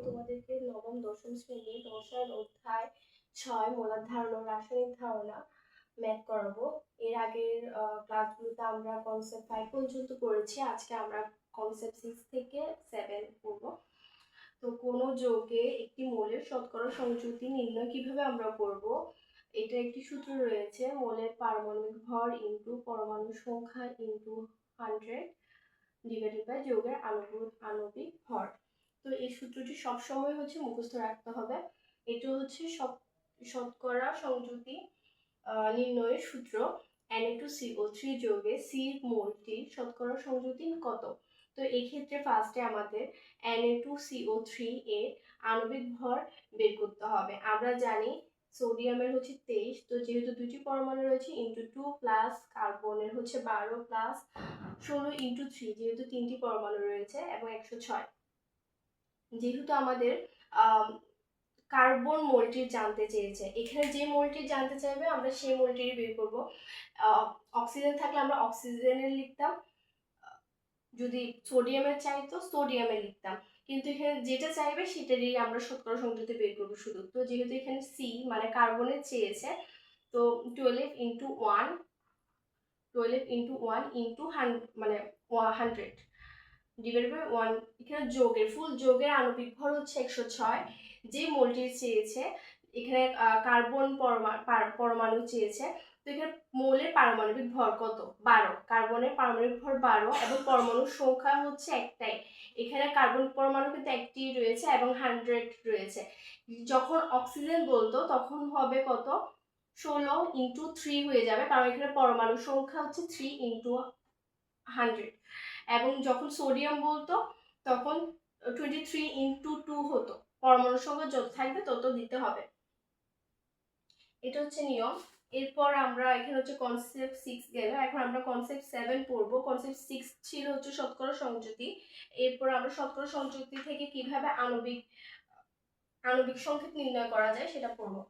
তোমাদেরকে নবম দশম শ্রেণীর রসায়ন অধ্যায় 6 মূলদ ধারণা ও রাসায়নিক ধারণা ম্যাথ করাবো। এর আগের ক্লাসগুলোতে আমরা কনসেপ্ট 5 পর্যন্ত পড়েছি, আজকে আমরা কনসেপ্ট 6 থেকে 7 পড়ব। তো কোনো যৌগে একটি মোলের শতকরা সংযুতি নির্ণয় কিভাবে আমরা করব, এটা একটি সূত্র রয়েছে, মোলের পারমাণবিক ভর ইনটু পরমাণু সংখ্যা ইনটু 100 ডিভাইডেড বাই যৌগের আণবিক ভর। তো এই সূত্রটি সবসময় হচ্ছে মুখস্থ রাখতে হবে। এটা হচ্ছে শতকরা সংযুতি নির্ণয়ের সূত্র। Na2CO3 যৌগে C মোলটির শতকরা সংযুতি কত? তো এই ক্ষেত্রে ফার্স্টে আমাদের Na2CO3 এর আণবিক ভর বের করতে হবে। আমরা জানি সোডিয়ামের হচ্ছে 23, তো যেহেতু দুটি পরমাণু রয়েছে ইনটু 2 প্লাস কার্বনের হচ্ছে 12 প্লাস 16 ইনটু 3, যেহেতু তিনটি পরমাণু রয়েছে, এবং 106। যেহেতু আমাদের কার্বন মোলটি জানতে চেয়েছে, এখানে যে মোলটি জানতে চাইবে আমরা সেই মোলটি বের করব। অক্সিজেন থাকলে আমরা অক্সিজেনের লিখতাম, যদি সোডিয়ামের চাইতো সোডিয়ামের লিখতাম, কিন্তু এখানে যেটা চাইবে সেটারই আমরা শতকরা সংযুতি বের করবো শুধু। তো যেহেতু এখানে সি মানে কার্বনের চেয়েছে, তো 12 ইন্টু 1 ইন্টু 100 ডিভাইডেড বাই 1। এখানে যোগের ফুল যোগের আণবিক ভর হচ্ছে 106। যে মোলটি চেয়েছে এখানে কার্বন পরমাণু চেয়েছে, তো এখানে মোলের পারমাণবিক ভর কত? 12। কার্বনের পারমাণবিক ভর 12 এবং পরমাণুর সংখ্যা হচ্ছে একটাই। এখানে কার্বন পরমাণু কিন্তু একটি রয়েছে এবং 100 রয়েছে। যখন অক্সিজেন বলতো তখন হবে কত? 16 ইন্টু 3 হয়ে যাবে, কারণ এখানে পরমাণু সংখ্যা হচ্ছে 3 ইন্টু 100। এবং যখন সোডিয়াম বলতো তখন 23 ইন্টু 2 হতো, পরমাণু সংখ্যা যত থাকবে তত দিতে হবে। এটা হচ্ছে নিয়ম। এরপর আমরা এখানে হচ্ছে কনসেপ্ট 6 গেল, এখন আমরা কনসেপ্ট 7 পড়বো। কনসেপ্ট 6 ছিল হচ্ছে শতকরা সংযুতি। এরপর আমরা শতকরা সংযুতি থেকে কিভাবে আণবিক সংকেত নির্ণয় করা যায় সেটা পড়বো।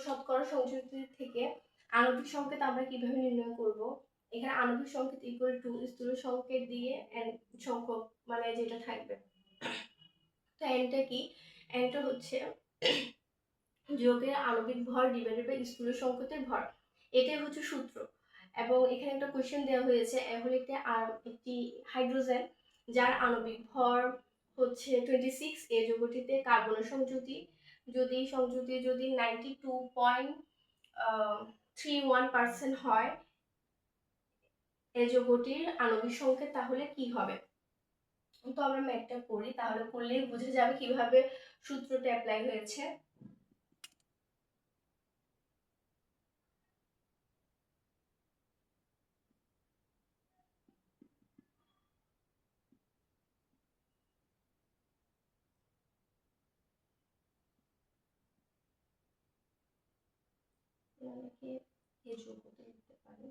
শতকরা সংযুক্তি থেকে আণবিক সংকেত আমরা কিভাবে নির্ণয় করব? এখানে আণবিক সংকেত ইকুয়াল টু স্থূল সংকেত দিয়ে n সংখ্যক মানে যেটা থাকবে। তো nটা কি? nটা হচ্ছে যৌগের আণবিক ভর ডিভাইডেড বাই স্থূল সংকেতের ভর, এটাই হচ্ছে সূত্র। এবং এখানে একটা কোশ্চেন দেওয়া হয়েছে, এখন একটি হাইড্রোজেন যার আণবিক ভর হচ্ছে 26, এই যৌগটিতে কার্বনের সংযুতি যদি 92.31% হয় এই যৌগটির আণবিক সংকেত, তাহলে কি হবে? তো আমরা ম্যাথটা করি, তাহলে করলেই বুঝে যাবে কিভাবে সূত্রটা অ্যাপ্লাই হয়েছে। অনেকে এই যৌগটা লিখতে পারে।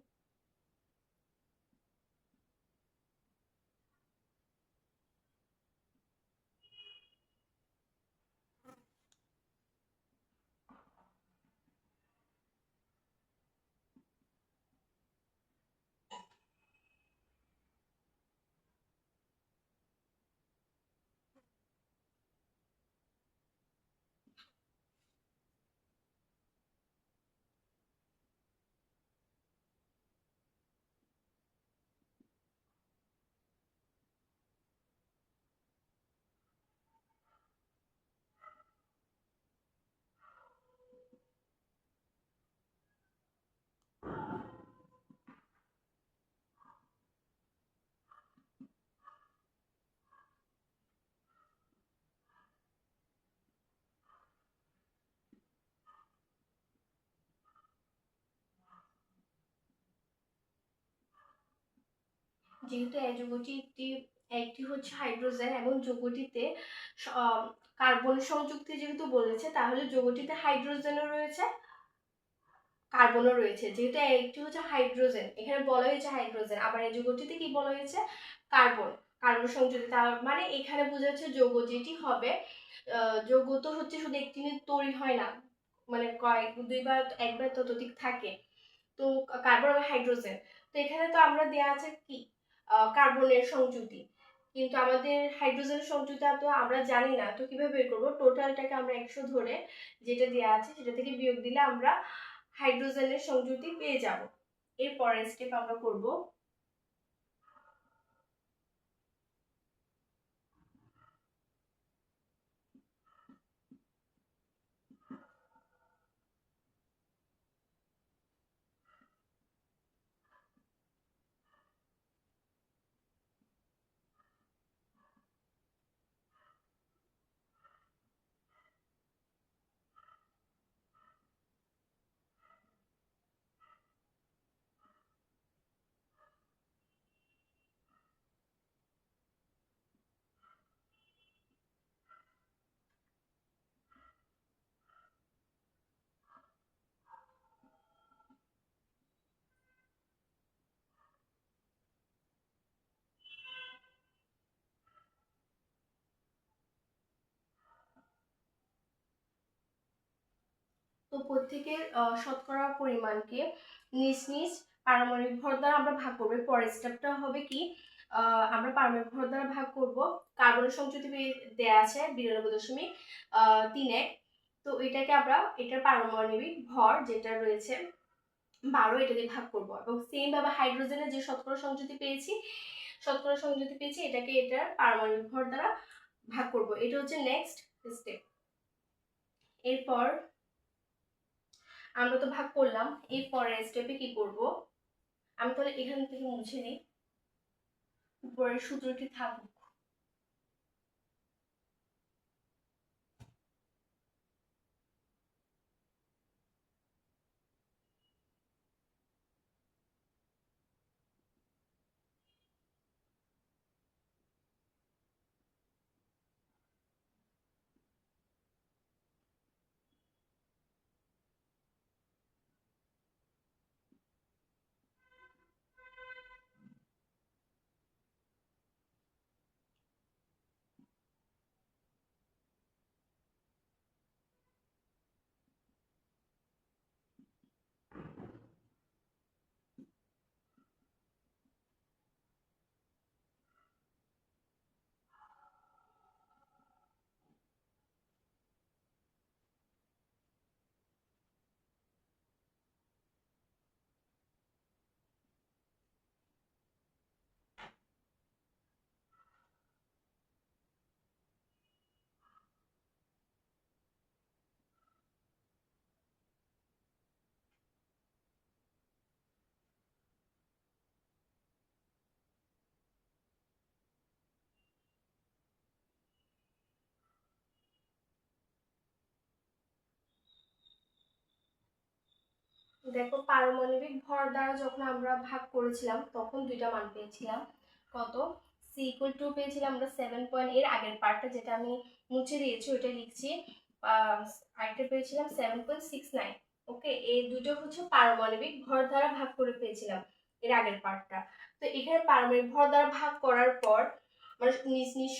যেহেতু এই যৌগটি একটি হচ্ছে হাইড্রোজেন এবং যৌগটিতে কার্বন সংযুক্তি যেহেতু বলেছে, তাহলে যৌগটিতে হাইড্রোজেনও রয়েছে, কার্বনও রয়েছে। যেহেতু একটি হচ্ছে হাইড্রোজেন, এখানে বলা হয়েছে হাইড্রোজেন, আবার এই যৌগটিতে কি বলা হয়েছে? কার্বন সংযুক্তি। তার মানে এখানে বোঝা যাচ্ছে যৌগ যেটি হবে, যৌগ তো হচ্ছে শুধু একটি তৈরি হয় না, মানে দুইবার একবার ততোধিক থাকে। তো কার্বন আর হাইড্রোজেন, তো এখানে তো আমরা দেয়া আছে কি কার্বনের সংযুতি, কিন্তু আমাদের হাইড্রোজেনের সংযুতি তো আমরা জানি না। তো কিভাবে বের করবো? টোটালটাকে আমরা 100 ধরে যেটা দেয়া আছে সেটা থেকে বিয়োগ দিলে আমরা হাইড্রোজেনের সংযুতি পেয়ে যাব। এর পরের স্টেপ আমরা করব। তো প্রত্যেকের শতকরা পরিমাণকে নিজ নিজ পারমাণবিক ভর দ্বারা আমরা ভাগ করব। পরের স্টেপটা হবে কি, আমরা পারমাণবিক ভর দ্বারা ভাগ করব। কার্বনের সংযুতি দেয়া আছে 92.31, তো এটাকে আমরা এটার পারমাণবিক ভর যেটা রয়েছে 12, এটা দিয়ে ভাগ করব। এবং সেম ভাবে হাইড্রোজেনের যে শতকরা সংযুতি পেয়েছি এটাকে এটার পারমাণবিক ভর দ্বারা ভাগ করব। এটা হচ্ছে নেক্সট স্টেপ। এরপর আমরা তো ভাগ করলাম, এর পরের স্টেপে কি করব? আমি তাহলে এখান থেকে মুছে দিই, উপরের সূত্রটি থাকুক। দেখো পারমাণবিক ভর দ্বারা যখন আমরা ভাগ করেছিলাম তখন দুইটা মান পেয়েছিলাম। কত? c ইকুয়াল টু পেয়েছিলাম আমরা 7 এর আগের পার্টটা যেটা আমি মুছে দিয়েছি ওইটা লিখছি। আরেকটা পেয়েছিলাম 7.69। ওকে, এই দুটো হচ্ছে পারমাণবিক ভর দ্বারা ভাগ করে পেয়েছিলাম এর আগের পার্টটা। তো এখানে পারমাণবিক ভর দ্বারা ভাগ করার পর মানে নিজ নিজ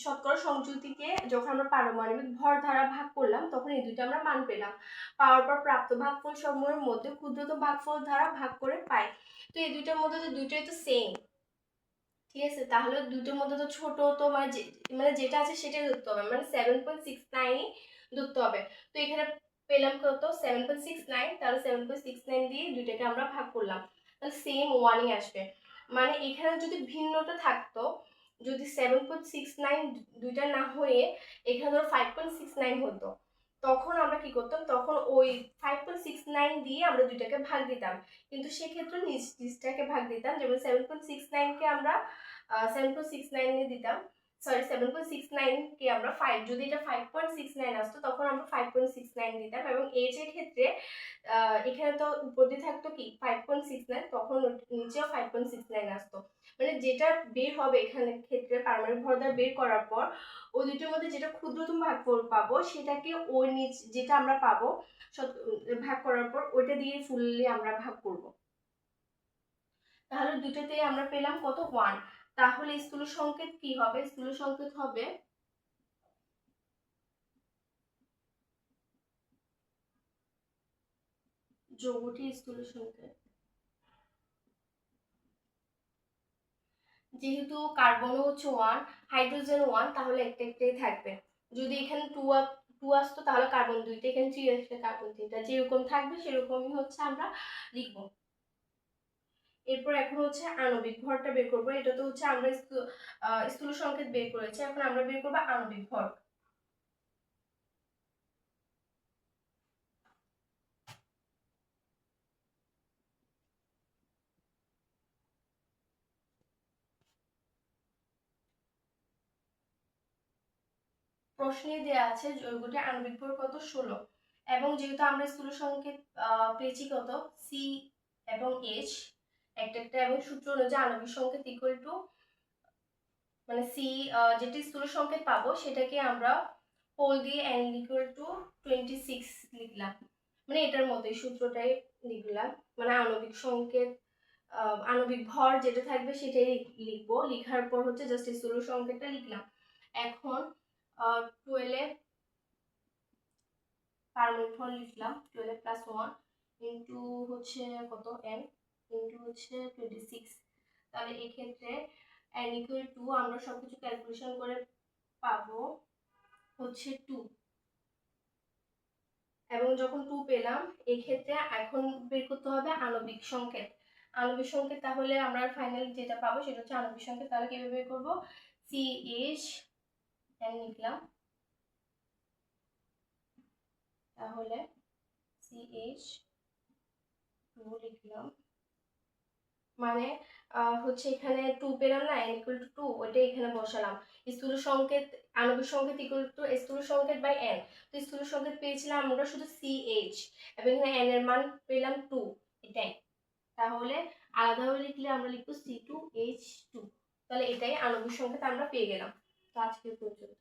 শতকরা সংযুতিকে যখন আমরা পারমাণবিক ভর দ্বারা ভাগ করলাম তখন এই দুটো আমরা মান পেলাম। পাওয়ার পর প্রাপ্ত ভাগফল সমূহের মধ্যে ক্ষুদ্রতম ভাগফল দ্বারা ভাগ করে পাই। তো এই দুইটার মধ্যে তো দুইটাই তো সেম, ঠিক আছে? তাহলে দুটোর মধ্যে তো ছোট তো মানে যেটা আছে সেটাই ধরতে হবে, মানে 7.69ই ধরতে হবে। তো এখানে পেলাম কত? 7.69। তাহলে 7.69 দিয়ে দুইটাকে আমরা ভাগ করলাম, তাহলে সেম ওয়ানই আসবে। মানে এখানে যদি ভিন্নটা থাকতো, যদি 7.69 দুইটা না হয়ে এখানে ধরো 5.69 হতো, তখন আমরা কি করতাম? তখন ওই 5.69 দিয়ে আমরা দুইটাকে ভাগ দিতাম, কিন্তু সেক্ষেত্রে নিচটাকে ভাগ দিতাম। যেমন 7.69কে আমরা 7.69 দিতাম, সরি 7.69কে আমরা 5, যদি এটা 5.69 আসতো তখন আমরা 5.69 দিতাম। এবং এজ এর ক্ষেত্রে এখানে তো উপর দিয়ে থাকতো কি 5.69, তখন নিচেও 5.69 আসতো। মানে যেটা বের হবে এখানে ক্ষেত্রে পারমাণবিক ভর দ্বারা বের করার পর ওই দুটোর মধ্যে যেটা ক্ষুদ্রতম ভাগফল পাবো সেটাকে ওই নিচ যেটা আমরা পাবো ভাগ করার পর ওইটা দিয়ে ফুললি আমরা ভাগ করব। তাহলে দুটোতেই আমরা পেলাম কত? 1। তাহলে স্থূল সংকেত কি হবে? স্থূল সংকেত হবে যৌগটি স্থূল সংকেত। যেহেতু কার্বনও হচ্ছে 1, হাইড্রোজেন 1, তাহলে একটা একটাই থাকবে। যদি এখানে 2 আসতো তাহলে কার্বন 2টা, এখানে 3 আসলে কার্বন 3টা, যেরকম থাকবে সেরকমই হচ্ছে আমরা লিখব। এরপর এখন হচ্ছে আণবিক ভরটা বের করব। এটা তো হচ্ছে আমরা স্থূল সংকেত বের করেছি, এখন আমরা বের করব আণবিক ভর। প্রশ্নে দেওয়া আছে যৌগটি আণবিক ভর কত? 16। এবং যেহেতু আমরা স্থূল সংকেত পেয়েছি কত? সি এবং এইচ একটা একটা, এবং সূত্র অনুযায়ী আণবিক সংকেত ইকুয়াল টু মানে সি যেটি স্থূল সংকেত পাবো সেটাকে আমরা পোল দিয়ে n ইকুয়াল টু 26 লিখলাম। মানে এটার মতোই সূত্রটাই লিখলাম, মানে আণবিক সংকেত আণবিক ভর যেটা থাকবে সেটাই লিখবো। লিখার পর হচ্ছে জাস্ট স্থূল সংকেতটা লিখলাম। এখন 12 পারমাণবিক ভর লিখলাম 12 প্লাস 1 ইন্টু হচ্ছে কত n ইন্টু হচ্ছে 26। তাহলে এই ক্ষেত্রে n ইকুয়াল টু আমরা সবকিছু ক্যালকুলেশন করে পাবো হচ্ছে 2। এবং যখন 2 পেলাম এই ক্ষেত্রে এখন বের করতে হবে আণবিক সংকেত। আণবিক সংকেত তাহলে আমরা ফাইনাল যেটা পাবো সেটা হচ্ছে আণবিক সংকেত। তাহলে কিভাবে বের করব? CH n লিখলাম, তাহলে CH2 লিখলাম, মানে হচ্ছে এখানে 2 পেলাম না, n ইকুয়াল টু 2, ওইটা এখানে বসালাম। স্থূল সংকেত আণবিক সংকেত ইকুয়াল টু স্থূল সংকেত বাই n। তো স্থূল সংকেত পেয়েছিলাম আমরা শুধু CH, এবং এখানে n এর মান পেলাম 2, এটাই। তাহলে আলাদাভাবে লিখলে আমরা লিখব C2H2। তাহলে এটাই আণবিক সংকেত আমরা পেয়ে গেলাম। তো আজকে পর্যন্ত।